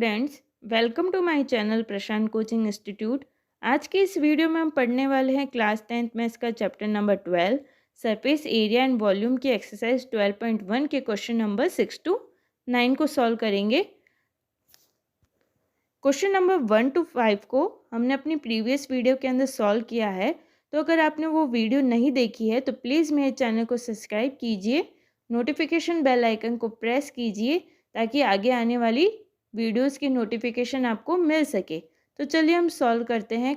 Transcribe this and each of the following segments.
Students, welcome to my channel Prashant coaching institute. आज के इस वीडियो में हम पढ़ने वाले हैं क्लास 10th मैथ्स का chapter number 12 surface area and volume की एक्सरसाइज 12.1 के क्वेश्चन नंबर 6 to 9 को सॉल्व करेंगे। क्वेश्चन नंबर 1 to 5 को हमने अपनी प्रीवियस वीडियो के अंदर सॉल्व किया है, तो अगर आपने वो वीडियो नहीं देखी है तो प्लीज़ मेरे चैनल को सब्सक्राइब कीजिए, नोटिफिकेशन बेल आइकन को प्रेस कीजिए ताकि आगे आने वाली वीडियोस की नोटिफिकेशन आपको मिल सके। तो चलिए हम सॉल्व करते हैं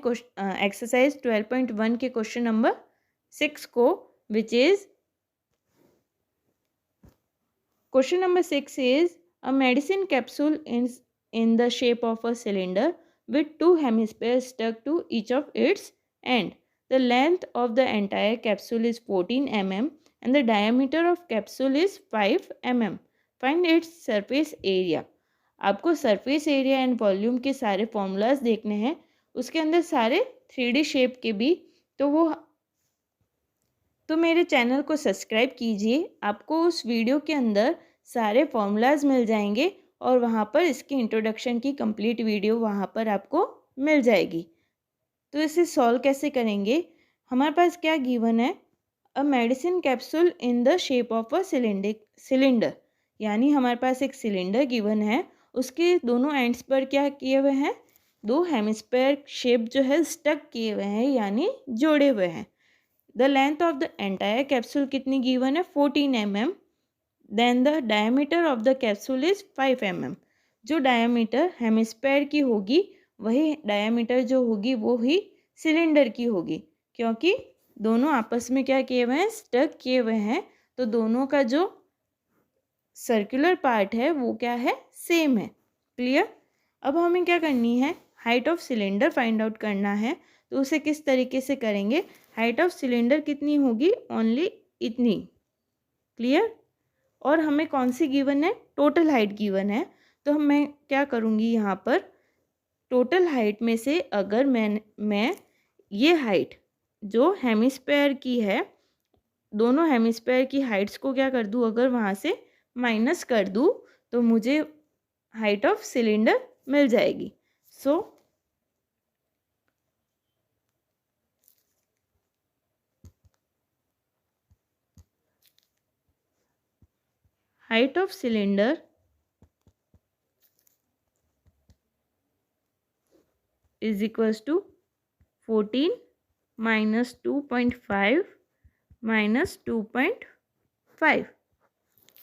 एक्सरसाइज 12.1 के क्वेश्चन नंबर 6 को, विच is question number 6 is a medicine capsule in the shape of a cylinder with two hemispheres stuck to each of its end. The length of the entire capsule is 14 mm and the diameter of capsule is 5 mm. Find its surface area. आपको surface area and volume के सारे formulas देखने हैं, उसके अंदर सारे 3D shape के भी। तो मेरे चैनल को सब्सक्राइब कीजिए, आपको उस वीडियो के अंदर सारे फॉर्मूलाज मिल जाएंगे और वहाँ पर इसकी इंट्रोडक्शन की कंप्लीट वीडियो वहाँ पर आपको मिल जाएगी। तो इसे सॉल्व कैसे करेंगे, हमारे पास क्या गिवन है, a medicine capsule in the shape of a cylinder, यानी हमारे पास एक सिलेंडर गिवन है, उसके दोनों एंड्स पर क्या किए हुए हैं, दो हेमिस्फेयर शेप जो है स्टक किए हुए हैं यानी जोड़े हुए हैं। The length of the entire capsule कितनी गिवन है, 14 mm। Then the diameter of the capsule is 5 mm। जो डायमीटर हेमिस्फेयर की होगी वही डायमीटर जो होगी वो ही सिलेंडर की होगी, क्योंकि दोनों आपस में क्या किए हुए हैं, स्टक किए हुए हैं। तो दोनों का जो सर्कुलर पार्ट है वो क्या है, सेम है। क्लियर। अब हमें क्या करनी है, height of cylinder find out करना है। तो उसे किस तरीके से करेंगे, हाइट ऑफ सिलेंडर कितनी होगी, ओनली इतनी। क्लियर। और हमें कौन सी गिवन है, टोटल हाइट गिवन है। तो मैं क्या करूँगी, यहाँ पर टोटल हाइट में से अगर मैं ये हाइट जो हेमिस्फेयर की है, दोनों हेमिस्फेयर की हाइट्स को क्या कर दूँ, अगर वहाँ से माइनस कर दूँ तो मुझे हाइट ऑफ सिलेंडर मिल जाएगी। सो height of cylinder is equals to 14 minus 2.5 minus 2.5।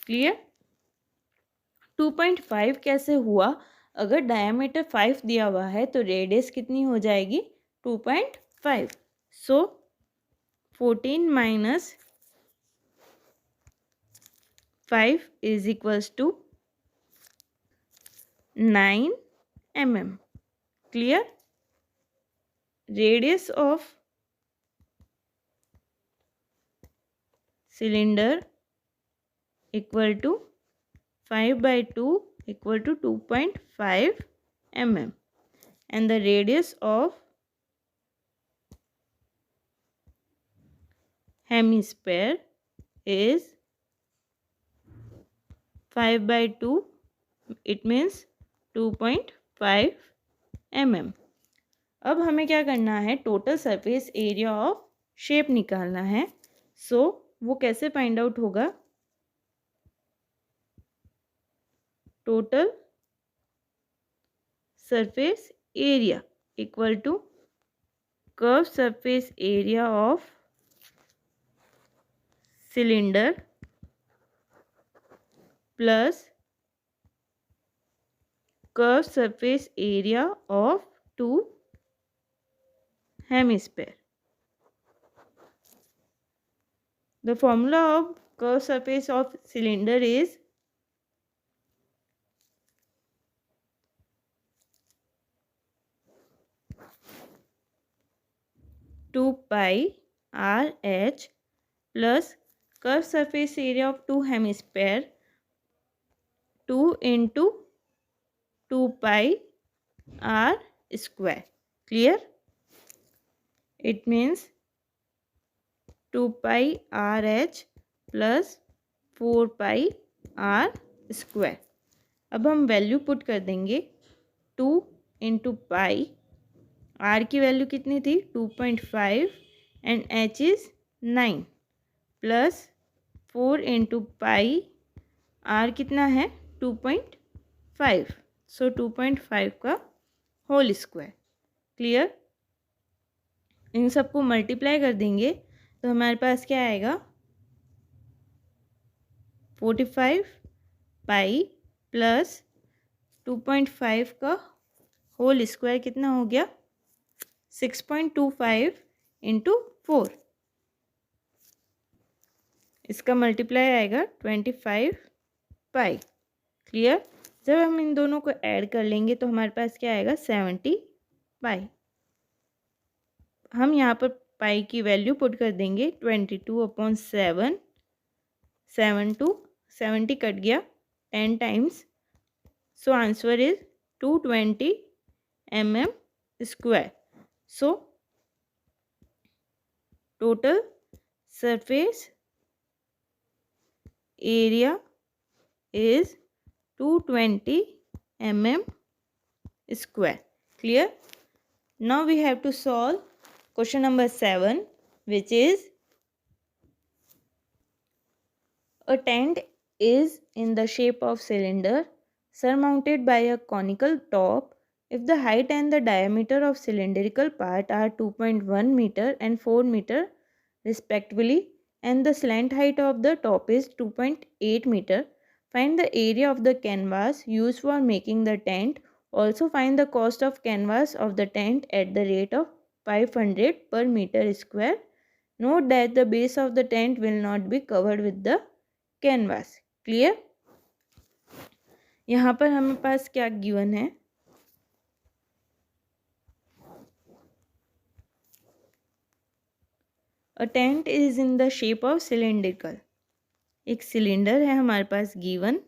Clear. 2.5 कैसे हुआ, अगर डायमीटर 5 दिया हुआ है तो रेडियस कितनी हो जाएगी, 2.5। सो 14 minus 5 is equals to 9 mm। Clear? Radius of cylinder equal to 5 by 2 equal to 2.5 mm and the radius of hemisphere is 5 by 2, it means 2.5 mm। अब हमें क्या करना है, total surface area of shape निकालना है। सो वो कैसे find out होगा, total surface area equal to curve surface area of cylinder plus curve surface area of two hemisphere. The formula of curved surface of cylinder is two pi R H plus curve surface area of two hemisphere 2 into 2 pi r square। Clear? It means 2 pi r h plus 4 pi r square। अब हम value put कर देंगे, 2 into pi, R की value कितनी थी 2.5 and H is 9 plus 4 into pi, R कितना है 2.5, सो 2.5 का होल स्क्वायर। क्लियर। इन सबको मल्टीप्लाई कर देंगे तो हमारे पास क्या आएगा 45 पाई प्लस 2.5 का होल स्क्वायर कितना हो गया 6.25 इंटू 4, इसका मल्टीप्लाई आएगा 25 पाई। क्लियर। जब हम इन दोनों को ऐड कर लेंगे तो हमारे पास क्या आएगा 70 पाई। हम यहाँ पर पाई की वैल्यू पुट कर देंगे 22/7, 70 कट गया 10 times, so answer is 220 mm square. So total surface area is 220 mm square. Clear? Now we have to solve question number 7, which is a tent is in the shape of cylinder surmounted by a conical top. If the height and the diameter of cylindrical part are 2.1 meter and 4 meter respectively, and the slant height of the top is 2.8 meter, find the area of the canvas used for making the tent. Also find the cost of canvas of the tent at the rate of 500 per meter square. Note that the base of the tent will not be covered with the canvas. Clear? यहाँ पर हमें पास क्या given है A tent is in the shape of cylindrical. एक cylinder है हमारे पास given.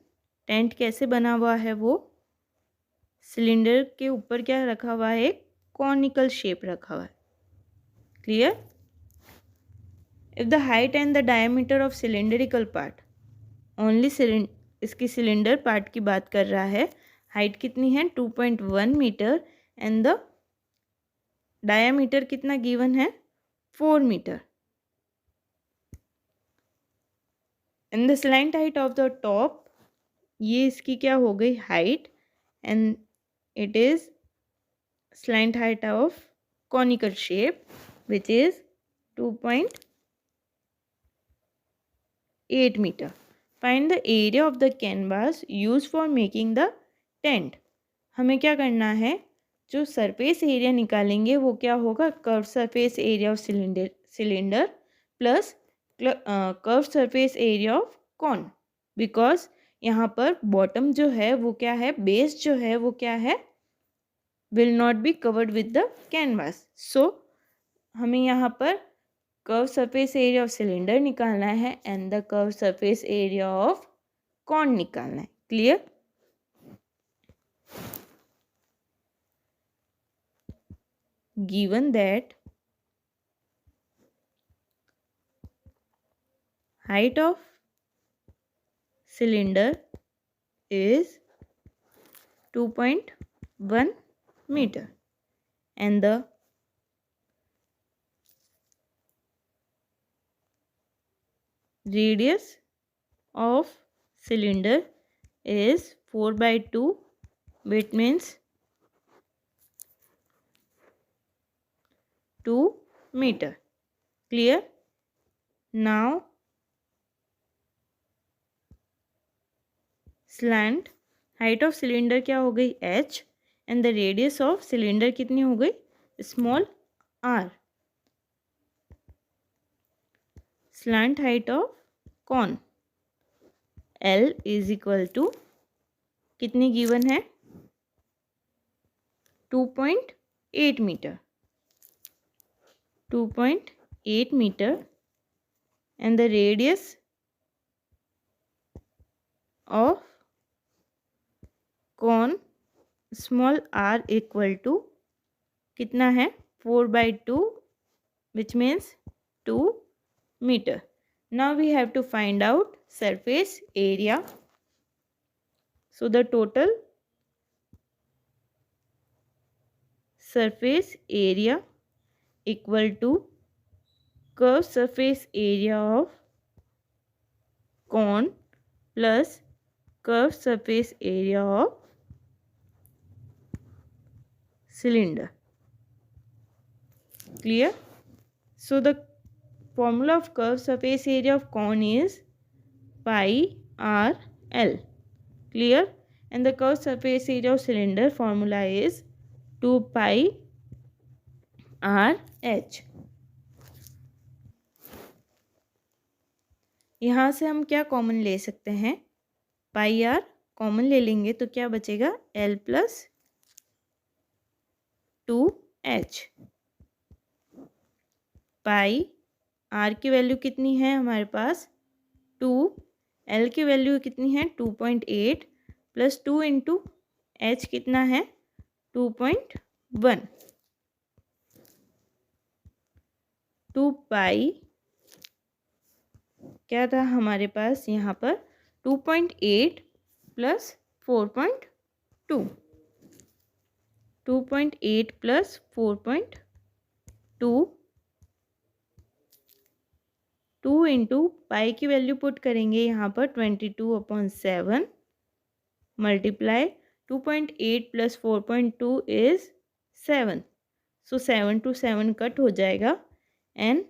Tent कैसे बना हुआ है वो सिलेंडर के ऊपर क्या रखा हुआ है एक कॉनिकल शेप रखा हुआ है। Clear. If the height and the diameter of cylindrical part, only इसकी सिलेंडर पार्ट की बात कर रहा है। हाइट कितनी है 2.1 मीटर एंड द डायमीटर कितना गिवन है 4 metre and the slant height of the top, ये इसकी क्या हो गई height and it is slant height of conical shape which is 2.8 metre. Find the area of the canvas use for making the tent. हमें क्या करना है जो सरफेस एरिया निकालेंगे वो क्या होगा curve surface area of cylinder plus curve surface area of cone, because यहाँ पर बॉटम जो है वो क्या है बेस जो है वो क्या है will not be covered with the canvas. So हमें यहाँ पर curve surface area of cylinder निकालना है and the curve surface area of cone निकालना है। Clear. Given that height of cylinder is 2.1 meter and the radius of cylinder is 4/2, which means 2 meter. Clear. Now slant height of cylinder क्या हो गई h and the radius of cylinder कितनी हो गई small r। Slant height of cone l is equal to कितनी given है 2.8 metre, 2.8 metre and the radius of cone small r equal to कितना है 4/2 which means 2 metre. Now we have to find out surface area. So the total surface area equal to curved surface area of cone plus curved surface area of cylinder. Clear? So the formula of curved surface area of cone is pi r l. Clear? And the curved surface area of cylinder formula is 2 pi r h. यहाँ से हम क्या common ले सकते हैं? पाई are common ले लेंगे तो क्या बचेगा? L plus 2h. Pi R की वैल्यू कितनी है हमारे पास? 2. एल की वैल्यू कितनी है? 2.8 प्लस 2 इंटू एच कितना है? 2.1. 2 पाई क्या था हमारे पास यहाँ पर? 2.8 प्लस 4.2. 2.8 प्लस 4.2. 2 इंटू पाई की वैल्यू पुट करेंगे यहाँ पर 22/7 multiply 2.8 plus 4.2 is 7. So 7 to 7 cut हो जाएगा एंड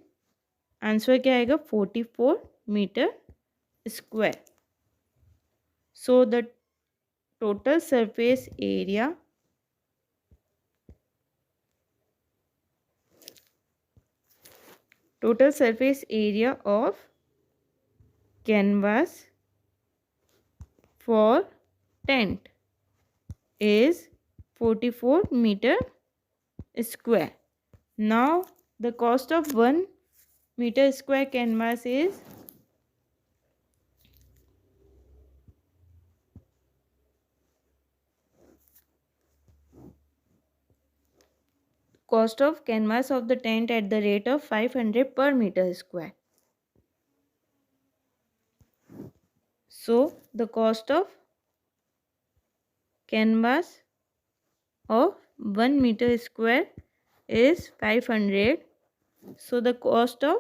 आंसर क्या आएगा? 44 metre square. So the total surface area of canvas for tent is 44 meter square. Now the cost of 1 meter square canvas is cost of canvas of the tent at the rate of 500 per meter square. So the cost of canvas of 1 meter square is 500. So the cost of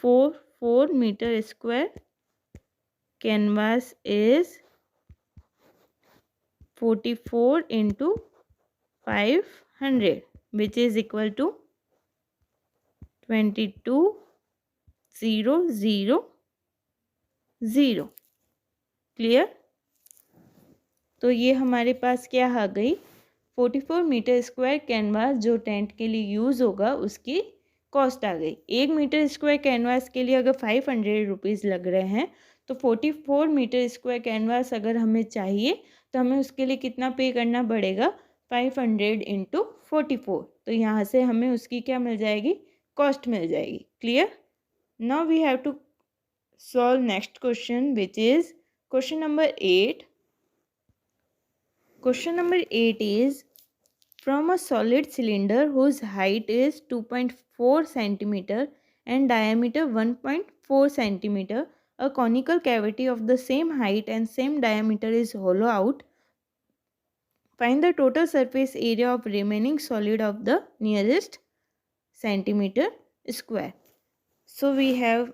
4 meter square canvas is 44 into 500 which is equal to 22,000. Clear? तो ये हमारे पास क्या आ गई? 44 metre square canvas जो tent के लिए use होगा उसकी कॉस्ट आ गई. 1 मीटर स्क्वायर कैनवास के लिए अगर 500 रुपीज़ लग रहे हैं तो 44 मीटर स्क्वायर कैनवास अगर हमें चाहिए तो हमें उसके लिए कितना पे करना पड़ेगा? 500 इंटू 44. तो यहाँ से हमें उसकी क्या मिल जाएगी? कॉस्ट मिल जाएगी. Clear? Now we have to solve next question which is question number 8. Question number 8 is from a solid cylinder whose height is 2.4 cm and diameter 1.4 cm. A conical cavity of the same height and same diameter is hollow out. Find the total surface area of remaining solid of the nearest centimeter square. So we have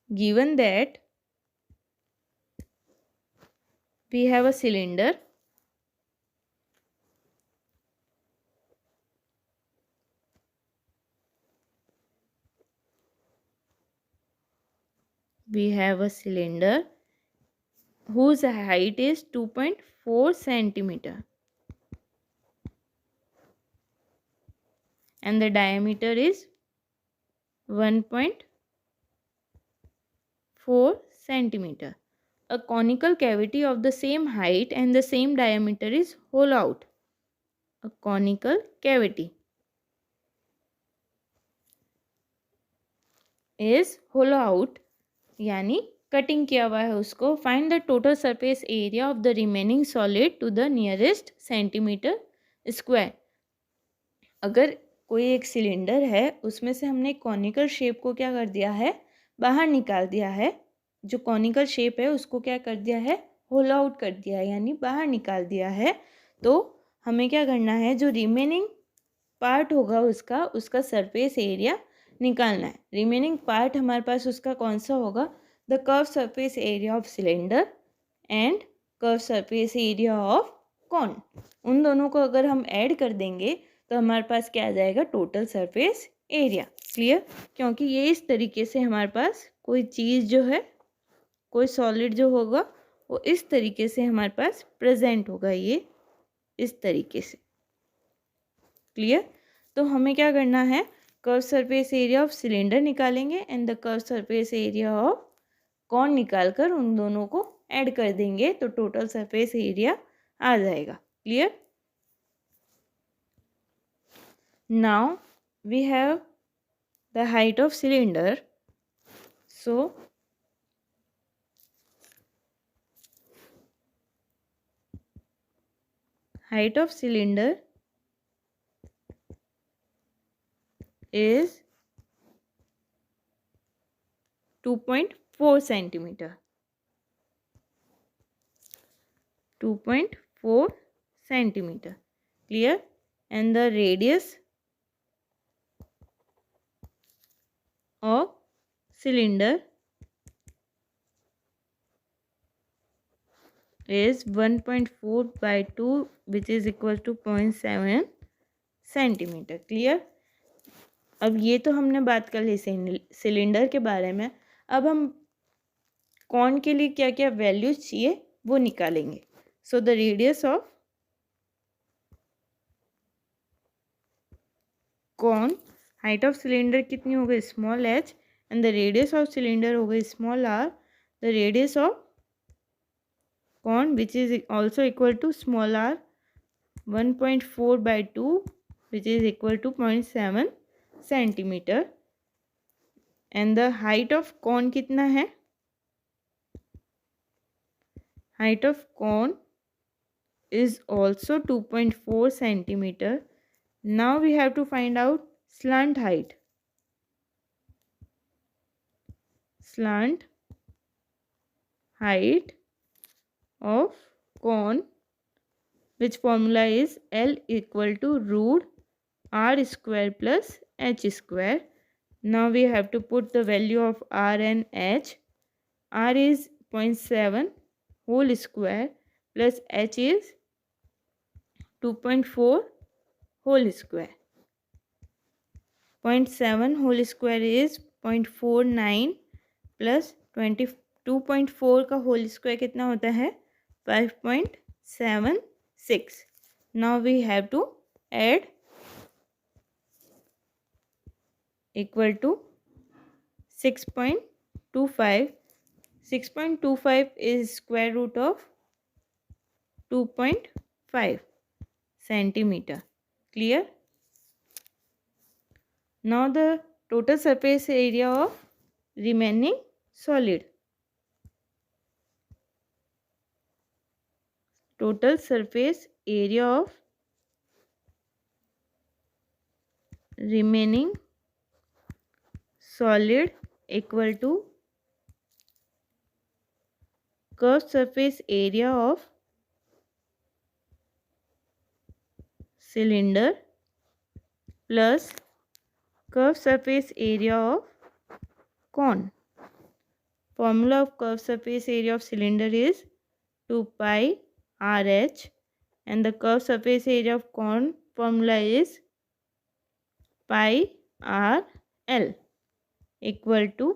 given that we have a cylinder whose height is 2.4 centimeter and the diameter is 1.4 centimeter. A conical cavity of the same height and the same diameter is hollow out. A conical cavity is hollow out यानी cutting किया हुआ है उसको. Find the total surface area of the remaining solid to the nearest centimetre square. अगर कोई एक cylinder है उसमें से हमने कॉनिकल शेप को क्या कर दिया है? बाहर निकाल दिया है. जो कॉनिकल शेप है उसको क्या कर दिया है? होल आउट कर दिया है यानी बाहर निकाल दिया है, तो हमें क्या करना है, जो रिमेनिंग पार्ट होगा उसका सरफेस एरिया निकालना है। रिमेनिंग पार्ट हमारे पास उसका कौन सा होगा, the curve surface area of cylinder and curve surface area of cone. उन दोनों को अगर हम ऐड कर देंगे तो हमारे पास क्या आ जाएगा, टोटल सरफेस एरिया। क्लियर, क्योंकि ये इस तरीके से हमारे पास कोई चीज़ जो है, कोई सॉलिड जो होगा वो इस तरीके से हमारे पास प्रेजेंट होगा, ये इस तरीके से। क्लियर, तो हमें क्या करना है, curve surface area of cylinder निकालेंगे and the curve surface area of cone निकाल कर उन दोनों को ऐड कर देंगे तो टोटल सरफेस एरिया आ जाएगा। Clear, now we have the height of cylinder. So height of cylinder is 2.4 centimeter. 2.4 centimeter. Clear? And the radius of cylinder is 1.4 by 2 which is equal to 0.7 centimetre. Clear, अब ये तो हमने बात कर ली cylinder के बारे में। अब हम कॉन के लिए क्या क्या वैल्यूज चाहिए वो निकालेंगे। So the radius of cone, height of cylinder कितनी हो गई, small h, and the radius of cylinder हो गई small r। The radius of cone which is also equal to small r, 1.4 by 2 which is equal to 0.7 centimetre. And the height of cone कितना है, height of cone is also 2.4 centimeter. Now we have to find out slant height. Slant height of cone, which formula is L equal to root R square plus H square. Now we have to put the value of R and H. R is 0.7 whole square plus H is 2.4 whole square. 0.7 whole square is 0.49 plus 2.4 का whole square कितना होता है, 5.76. Now we have to add equal to 6.25. 6.25 is square root of 2.5 centimeter. Clear? Now the total surface area of remaining solid. Total surface area of remaining solid equal to curved surface area of cylinder plus curved surface area of cone. Formula of curved surface area of cylinder is 2 pi RH and the curved surface area of cone formula is pi RL equal to,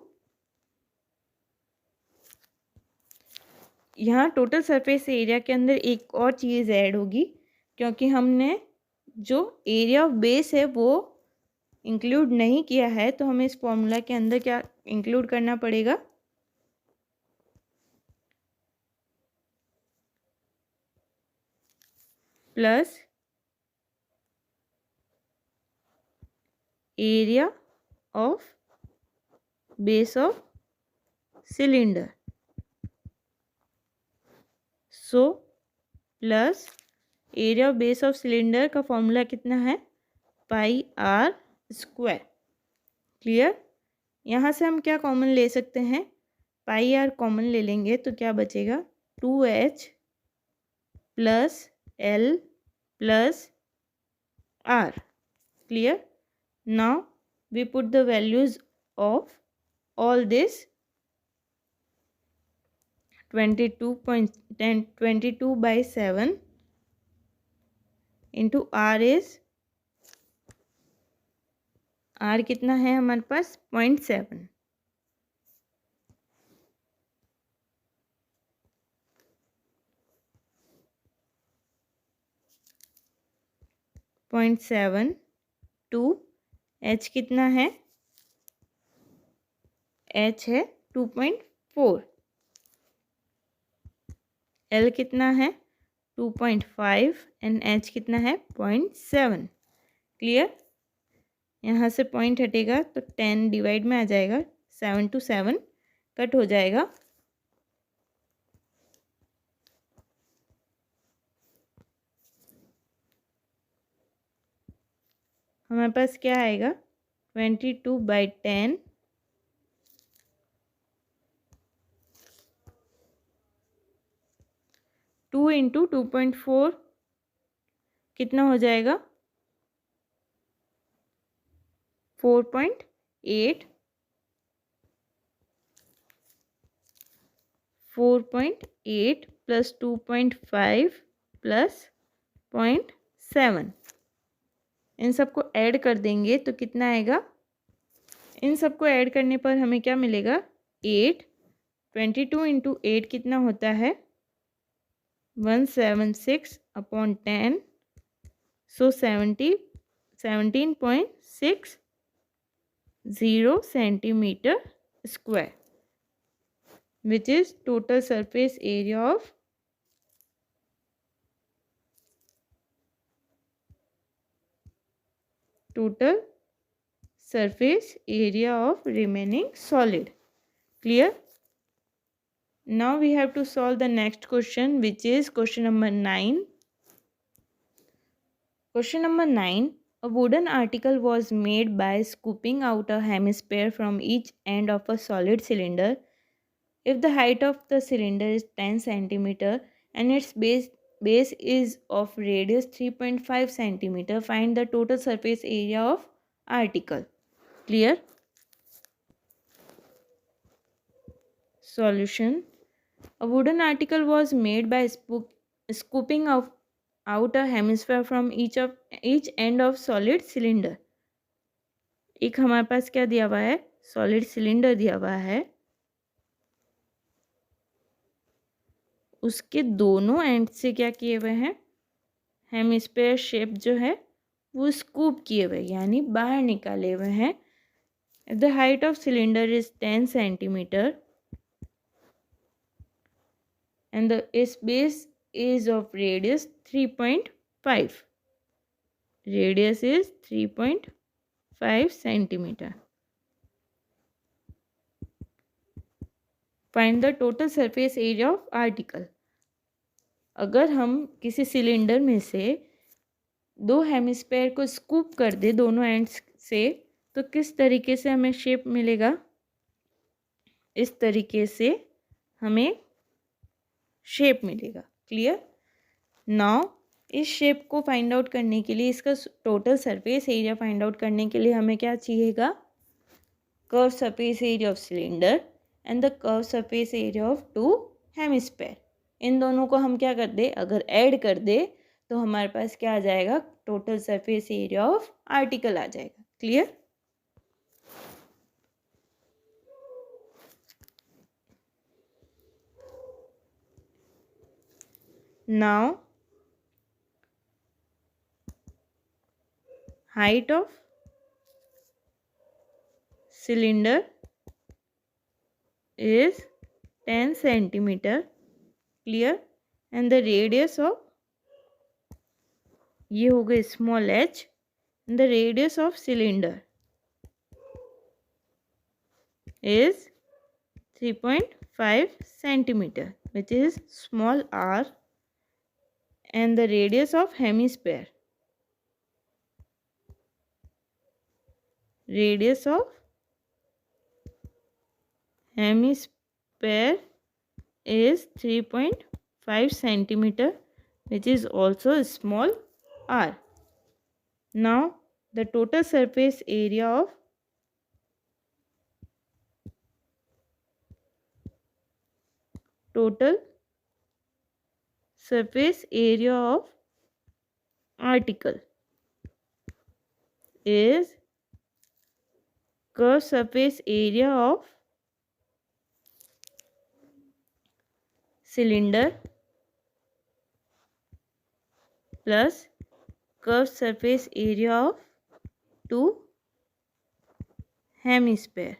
यहाँ total surface area के अंदर एक और चीज़ add होगी, क्योंकि हमने जो area of base है वो इंक्लूड नहीं किया है, तो हमें इस फॉर्मूला के अंदर क्या इंक्लूड करना पड़ेगा, plus area of base of cylinder. So plus area of base of cylinder का फॉर्मूला कितना है, पाई आर स्क्वायर। क्लियर, यहाँ से हम क्या कॉमन ले सकते हैं, पाई आर कॉमन ले लेंगे तो क्या बचेगा, 2h plus L plus R. Clear? Now we put the values of all this. 22 by 7 into R is, R कितना है हमारे पास 0.7. 0.7 टू H कितना है, H है 2.4. L कितना है 2.5 एंड H कितना है 0.7. क्लियर? यहाँ से पॉइंट हटेगा तो 10 डिवाइड में आ जाएगा, 7 to 7 कट हो जाएगा. हमारे पास क्या आएगा 22/10 2 into 2.4 कितना हो जाएगा 4.8. 4.8 plus 2.5 plus 0.7. इन सबको ऐड कर देंगे तो कितना आएगा, इन सबको ऐड करने पर हमें क्या मिलेगा 8. 22 into 8 कितना होता है 176/10. सो 17.60 centimeter square, which is total surface area of remaining solid. Clear? Now we have to solve the next question, which is question number 9. Question number 9. A wooden article was made by scooping out a hemisphere from each end of a solid cylinder. If the height of the cylinder is 10 cm and its base is of radius 3.5 cm, find the total surface area of article. Clear? Solution. A wooden article was made by scooping out a hemisphere from each end of solid cylinder. एक हमारे पास क्या दिया हुआ है, solid cylinder दिया हुआ है, उसके दोनों एंड से क्या किए हुए हैं, हेमिस्फीयर शेप जो है वो स्कूप किए हुए यानी बाहर निकाले हुए हैं. The height of cylinder is 10 cm and its base is of radius 3.5. Radius is 3.5 cm. Find the total surface area of article. अगर हम किसी सिलेंडर में से दो हेमिस्फीयर को स्कूप कर दे दोनों एंड्स से तो किस तरीके से हमें शेप मिलेगा, इस तरीके से हमें शेप मिलेगा. क्लियर? नाउ इस शेप को फाइंड आउट करने के लिए, इसका total surface area find out करने के लिए हमें क्या चाहिएगा, curve surface area of cylinder and the curve surface area of two hemisphere. इन दोनों को हम क्या कर दे, अगर ऐड कर दे तो हमारे पास क्या आ जाएगा, total surface area of article आ जाएगा. Clear? Now height of cylinder is 10 cm. Clear? And the radius of, ये हो गए small h, and the radius of cylinder is 3.5 cm, which is small r, and the radius of hemisphere, radius of hemisphere is 3.5 5 centimeter, which is also small r. Now the total surface area of article is curved surface area of cylinder plus curved surface area of two hemisphere.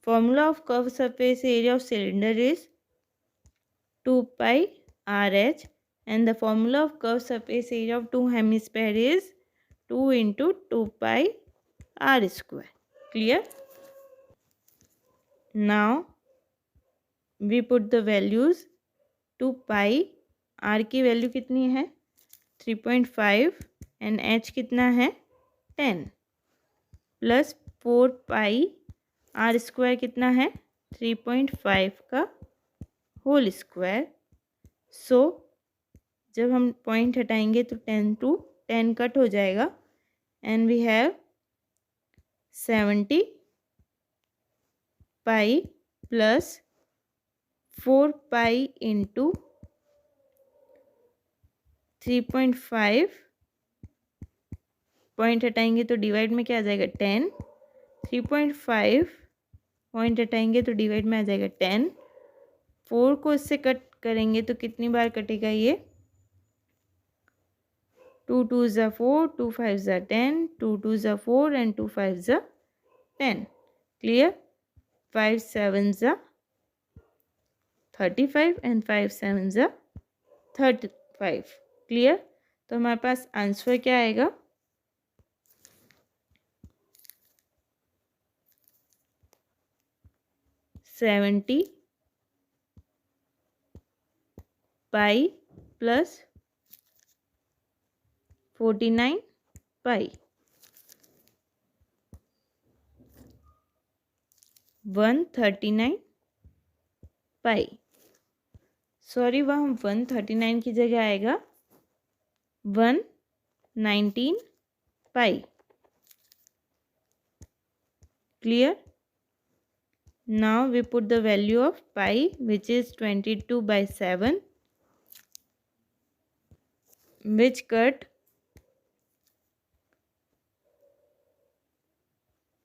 Formula of curved surface area of cylinder is 2 pi RH, and the formula of curved surface area of two hemisphere is 2 into 2 pi r square. Clear? Now we put the values. 2 pi r की value कितनी है 3.5 and h कितना है 10 plus 4 pi are square कितना है 3.5 का whole square. सो जब हम पॉइंट हटाएंगे तो 10 कट हो जाएगा and we have 70 pi plus 4 pi into 3.5. Point हटाएंगे तो डिवाइड में क्या आ जाएगा 10. 3.5 पॉइंट हटाएंगे तो डिवाइड में आ जाएगा 10. 4 को इससे कट करेंगे तो कितनी बार कटेगा ये 2 2 ज़ा 4, 2 5 ज़ा 10, 2 2 ज़ा 4 एंड 2 5 ज़ा 10. क्लियर? 5 7 ज़ा 35 एंड 5 7 ज़ा 35. क्लियर? तो हमारे पास आंसर क्या आएगा 70 पाई प्लस 49 पाई 139 पाई. सॉरी वहाँ 139 की जगह आएगा 119 पाई. Clear? Now we put the value of pi, which is 22 by 7, which cut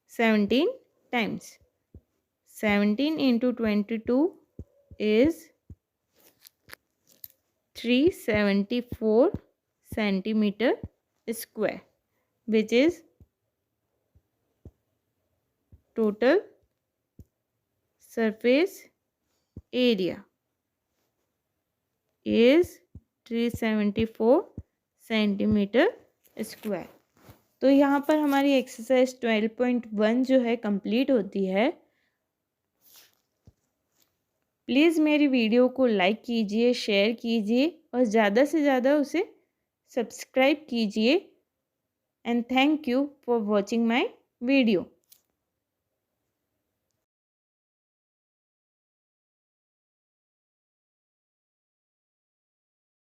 17 times. 17 into 22 is 374 centimeter square, which is total surface area is 374 centimetre square. तो यहाँ पर हमारी एक्सरसाइज 12.1 जो है कंप्लीट होती है. प्लीज़ मेरी वीडियो को लाइक कीजिए, शेयर कीजिए और ज़्यादा से ज़्यादा उसे सब्सक्राइब कीजिए. And thank you for watching my video.